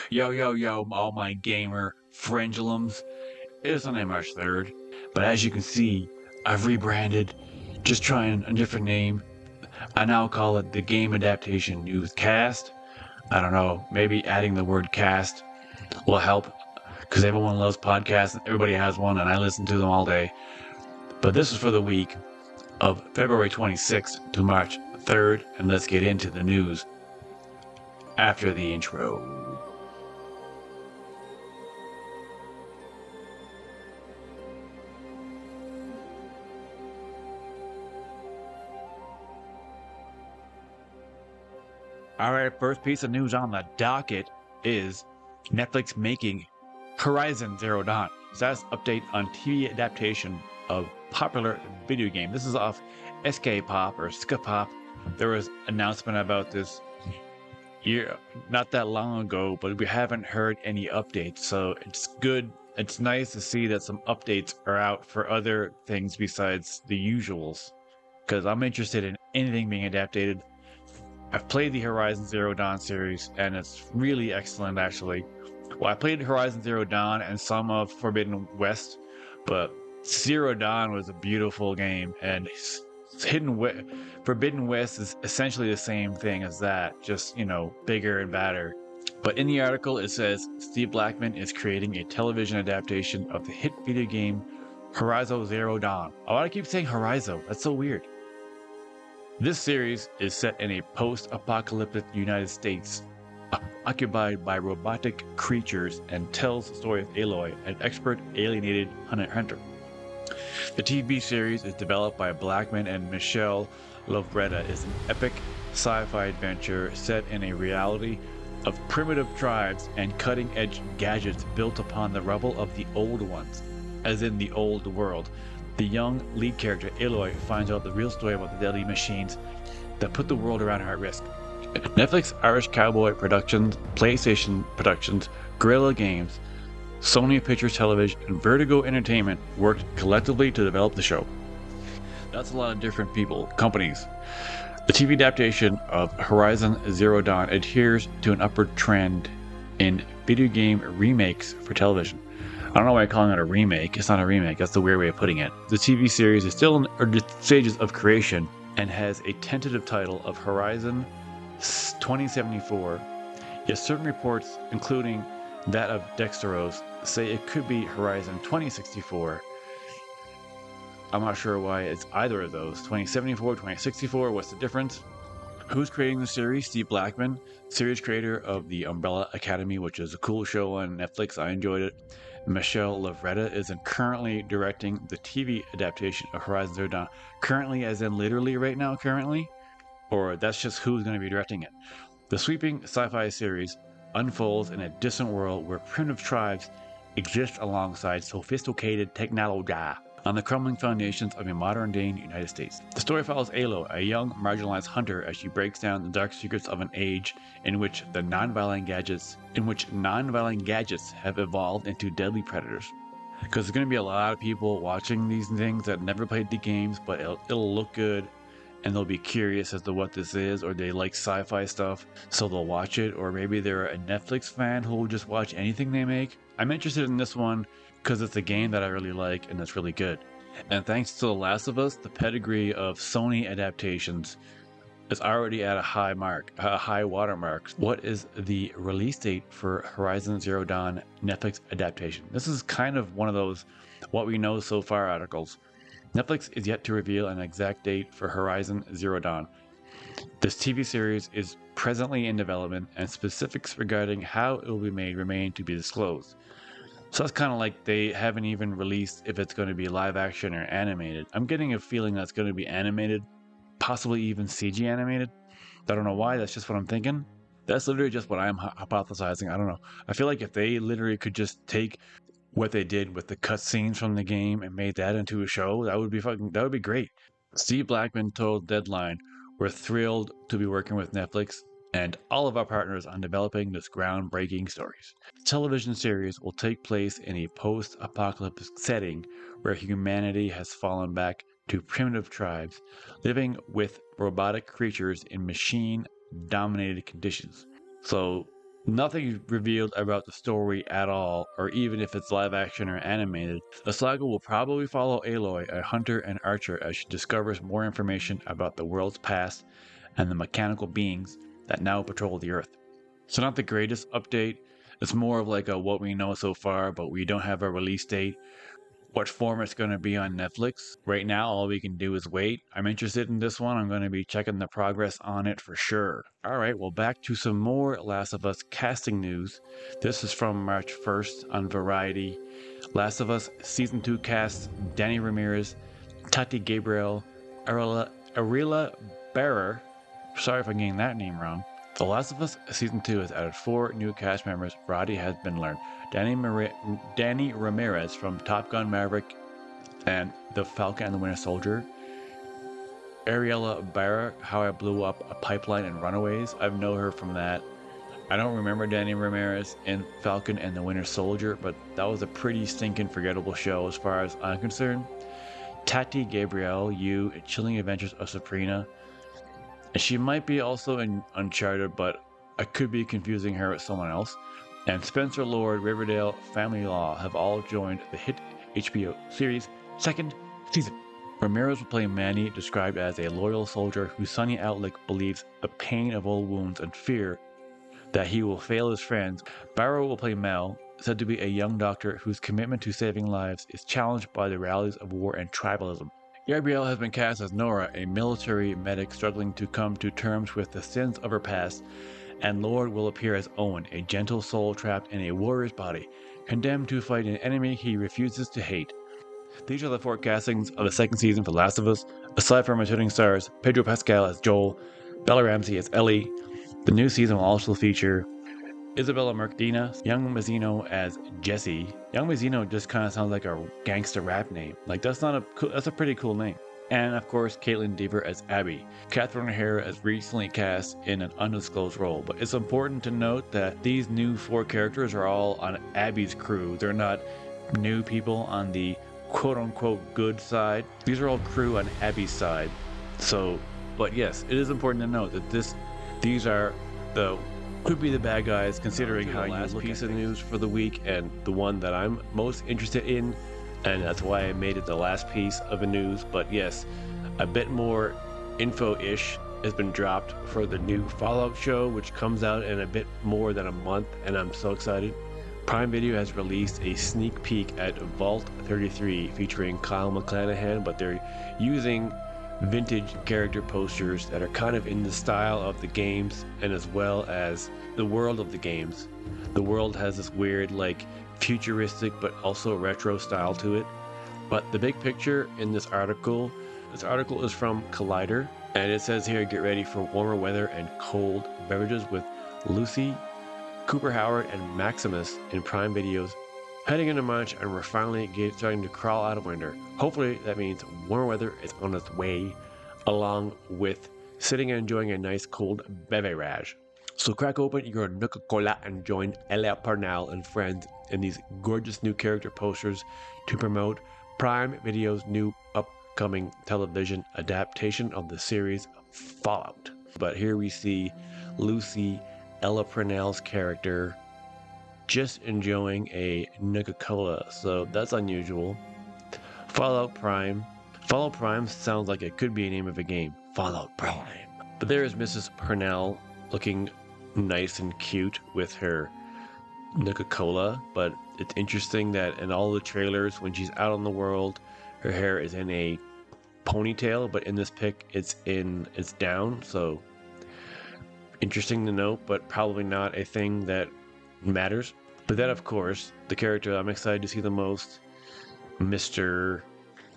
Yo, yo, yo, all my gamer fringulums. It's Sunday, March 3rd, but as you can see, I've rebranded, just trying a different name. I now call it the Game Adaptation Newscast. I don't know, maybe adding the word cast will help, because everyone loves podcasts, everybody has one, and I listen to them all day. But this is for the week of February 26th to March 3rd, and let's get into the news after the intro. Alright, first piece of news on the docket is Netflix making Horizon Zero Dawn. Status update on TV adaptation of popular video game. This is off SK Pop or Ska Pop. There was announcement about this not that long ago, but we haven't heard any updates, so it's good. It's nice to see that some updates are out for other things besides the usuals, because I'm interested in anything being adapted. I've played the Horizon Zero Dawn series, and it's really excellent, actually. Well, I played Horizon Zero Dawn and some of Forbidden West, but Zero Dawn was a beautiful game, and Forbidden West is essentially the same thing as that, just, bigger and badder. But in the article, it says Steve Blackman is creating a television adaptation of the hit video game Horizon Zero Dawn. Oh, I keep saying Horizon. That's so weird. This series is set in a post-apocalyptic United States, occupied by robotic creatures, and tells the story of Aloy, an expert alienated hunter. The TV series is developed by Blackman and Michelle Lovretta. Is an epic sci-fi adventure set in a reality of primitive tribes and cutting-edge gadgets built upon the rubble of the old ones, as in the old world. The young lead character, Aloy, finds out the real story about the deadly machines that put the world around her at risk. Netflix, Irish Cowboy Productions, PlayStation Productions, Guerrilla Games, Sony Pictures Television, and Vertigo Entertainment worked collectively to develop the show. That's a lot of different companies. The TV adaptation of Horizon Zero Dawn adheres to an upward trend in video game remakes for television. I don't know why I'm calling it a remake. It's not a remake. That's the weird way of putting it. The TV series is still in the stages of creation and has a tentative title of Horizon 2074. Yet certain reports, including that of Dexteros, say it could be Horizon 2064. I'm not sure why it's either of those. 2074, 2064, what's the difference? Who's creating the series? Steve Blackman, series creator of The Umbrella Academy, which is a cool show on Netflix. I enjoyed it. Michelle Lovretta is currently directing the TV adaptation of Horizon Zero Dawn. Currently, as in literally right now, currently? Or that's just who's going to be directing it. The sweeping sci-fi series unfolds in a distant world where primitive tribes exist alongside sophisticated technology on the crumbling foundations of a modern-day United States. The story follows Aloy, a young, marginalized hunter, as she breaks down the dark secrets of an age in which non-violent gadgets have evolved into deadly predators. Because there's going to be a lot of people watching these things that never played the games, but it'll look good, and they'll be curious as to what this is, or they like sci-fi stuff, so they'll watch it, or maybe they're a Netflix fan who will just watch anything they make. I'm interested in this one because it's a game that I really like and it's really good. And thanks to The Last of Us, the pedigree of Sony adaptations is already at a high watermark. What is the release date for Horizon Zero Dawn Netflix adaptation? This is kind of one of those what we know so far articles. Netflix is yet to reveal an exact date for Horizon Zero Dawn. This TV series is presently in development, and specifics regarding how it will be made remain to be disclosed. So that's kind of like they haven't even released if it's going to be live action or animated. I'm getting a feeling that's going to be animated, possibly even CG animated. I don't know why, that's just what I'm thinking. That's literally just what I'm hypothesizing. I don't know. I feel like if they literally could just take what they did with the cutscenes from the game and made that into a show, that would be great. Steve Blackman told Deadline, "We're thrilled to be working with Netflix and all of our partners on developing this groundbreaking stories. The television series will take place in a post-apocalyptic setting where humanity has fallen back to primitive tribes living with robotic creatures in machine-dominated conditions." So Nothing revealed about the story at all, or even if it's live action or animated. The saga will probably follow Aloy, a hunter and archer, as she discovers more information about the world's past and the mechanical beings that now patrol the Earth. So not the greatest update. It's more of like a what we know so far, but we don't have a release date. What form it's going to be on Netflix. Right now, all we can do is wait. I'm interested in this one. I'm going to be checking the progress on it for sure. All right, well, back to some more Last of Us casting news. This is from March 1st on Variety. Last of Us Season 2 cast Danny Ramirez, Tati Gabriel, Arila Bearer. Sorry if I'm getting that name wrong. The Last of Us Season 2 has added 4 new cast members. Variety has been learned. Danny Ramirez from Top Gun Maverick and The Falcon and the Winter Soldier. Ariella Barra, How I Blew Up a Pipeline and Runaways. I've known her from that. I don't remember Danny Ramirez in Falcon and the Winter Soldier, but that was a pretty stinking forgettable show as far as I'm concerned. Tati Gabrielle, You, Chilling Adventures of Sabrina. And she might be also in Uncharted, but I could be confusing her with someone else. And Spencer Lord, Riverdale, Family Law have all joined the hit HBO series' second season. Ramirez will play Manny, described as a loyal soldier whose Sonny Outlick believes the pain of old wounds and fear that he will fail his friends. Barrow will play Mel, said to be a young doctor whose commitment to saving lives is challenged by the realities of war and tribalism. Gabrielle has been cast as Nora, a military medic struggling to come to terms with the sins of her past, and Lord will appear as Owen, a gentle soul trapped in a warrior's body, condemned to fight an enemy he refuses to hate. These are the 4 castings of the second season for Last of Us. Aside from returning stars Pedropascal as Joel, Bellaramsey as Ellie, the new season will also feature Isabella Mercadina, Young Mazzino as Jesse. Young Mazzino just kind of sounds like a gangster rap name. Like that's a pretty cool name. And of course, Caitlin Dever as Abby. Catherine O'Hara is recently cast in an undisclosed role, but it's important to note that these new 4 characters are all on Abby's crew. They're not new people on the quote-unquote good side. These are all crew on Abby's side. So, but yes, it is important to note that these are could be the bad guys, considering how last piece of news for the week and the one that I'm most interested in, and that's why I made it the last piece of the news. But yes, a bit more info-ish has been dropped for the new Fallout show, which comes out in a bit more than a month, and I'm so excited. Prime Video has released a sneak peek at Vault 33 featuring Kyle MacLachlan, but they're using vintage character posters that are kind of in the style of the games and as well as the world of the games. The world has this weird, like, futuristic but also retro style to it. But the big picture in this article is from Collider, and it says here, get ready for warmer weather and cold beverages with Lucy, Cooper Howard, and Maximus in Prime Video's heading into March, and we're finally starting to crawl out of winter. Hopefully that means warmer weather is on its way, along with sitting and enjoying a nice cold beverage. So crack open your Nuka-Cola and join Ella Parnell and friends in these gorgeous new character posters to promote Prime Video's new upcoming television adaptation of the series Fallout. But here we see Lucy, Ella Parnell's character, just enjoying a Nuka-Cola, so that's unusual. Fallout Prime. Fallout Prime sounds like it could be a name of a game. Fallout Prime. But there is Mrs. Parnell looking nice and cute with her Nuka-Cola, but it's interesting that in all the trailers, when she's out on the world, her hair is in a ponytail, but in this pic, it's down, so interesting to note, but probably not a thing that matters. But then, of course, the character I'm excited to see the most, Mr.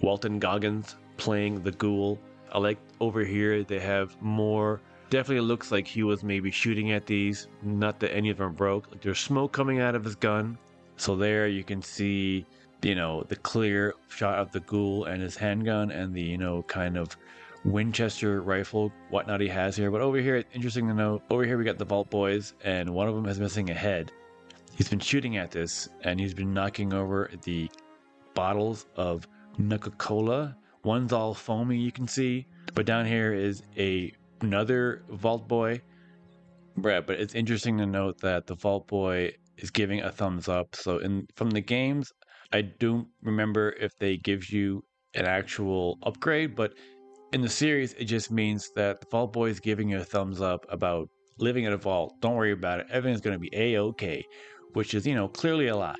Walton Goggins playing the ghoul. I like over here they have more, definitely looks like he was maybe shooting at these, not that any of them broke. Like there's smoke coming out of his gun. So there you can see, the clear shot of the ghoul and his handgun and the, kind of Winchester rifle, whatnot he has here. But over here, it's interesting to note, over here we got the Vault Boys, and one of them is missing a head. He's been shooting at this, and he's been knocking over the bottles of Nuka-Cola. One's all foamy, you can see. But down here is another Vault Boy Right, but it's interesting to note that the Vault Boy is giving a thumbs up. So in from the games, I don't remember if they give you an actual upgrade, but in the series, it just means that the Vault Boy is giving you a thumbs up about living in a vault. Don't worry about it. Everything's going to be a-okay, which is, clearly a lie.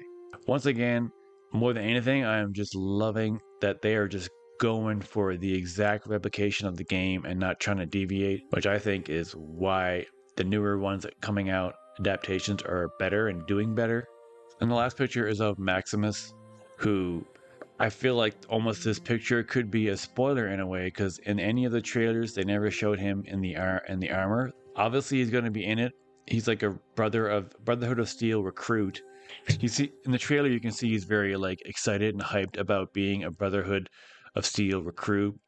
Once again, more than anything, I am just loving that they are just going for the exact replication of the game and not trying to deviate, which I think is why the newer ones coming out, adaptations, are better and doing better. And the last picture is of Maximus, who I feel like almost this picture could be a spoiler in a way, because in any of the trailers they never showed him in the armor. Obviously, he's going to be in it. He's like a Brotherhood of Steel recruit. You see in the trailer, you can see he's very like excited and hyped about being a Brotherhood of Steel recruit.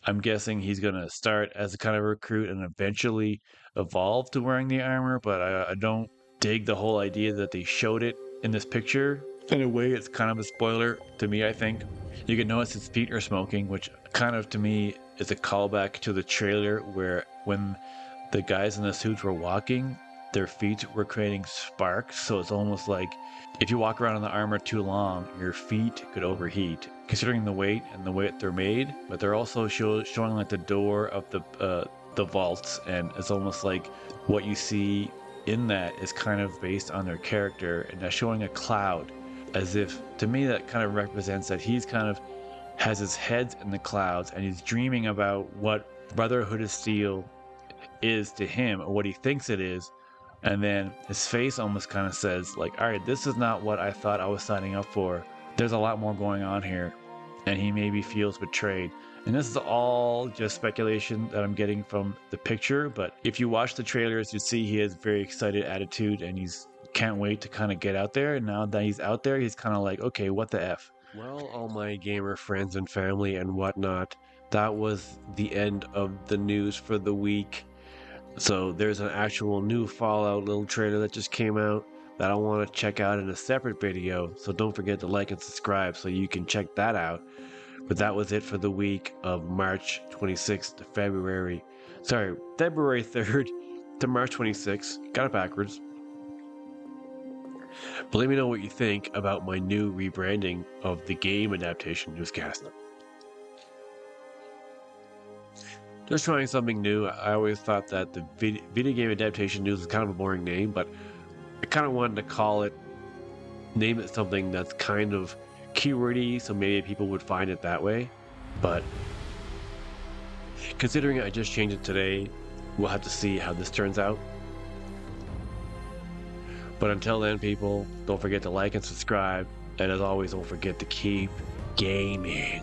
I'm guessing he's going to start as a kind of recruit and eventually evolve to wearing the armor, but I don't dig the whole idea that they showed it in this picture. In a way, it's kind of a spoiler to me, I think. You can notice his feet are smoking, which kind of to me is a callback to the trailer where when the guys in the suits were walking, their feet were creating sparks. So it's almost like if you walk around in the armor too long, your feet could overheat, considering the weight and the way they're made. But they're also showing like the door of the vaults, and it's almost like what you see in that is kind of based on their character, and they're showing a cloud, as if to me that kind of represents that he's kind of has his head in the clouds and he's dreaming about what Brotherhood of Steel is to him, or what he thinks it is. And then his face almost kind of says like, all right, this is not what I thought I was signing up for. There's a lot more going on here. And he maybe feels betrayed. And this is all just speculation that I'm getting from the picture, but if you watch the trailers, you see he has very excited attitude and he's can't wait to kind of get out there. And now that he's out there, he's kind of like, okay, what the F? Well, all my gamer friends and family and whatnot, that was the end of the news for the week. So there's an actual new Fallout little trailer that just came out that I want to check out in a separate video. So don't forget to like and subscribe so you can check that out. But that was it for the week of March 26th to February 3rd to March 26th. Got it backwards. But let me know what you think about my new rebranding of the game adaptation newscast. Just trying something new. I always thought that the video game adaptation news was kind of a boring name, but I kind of wanted to name it something that's kind of keywordy, so maybe people would find it that way. But considering I just changed it today, we'll have to see how this turns out. But until then, people, don't forget to like and subscribe, and as always, don't forget to keep gaming.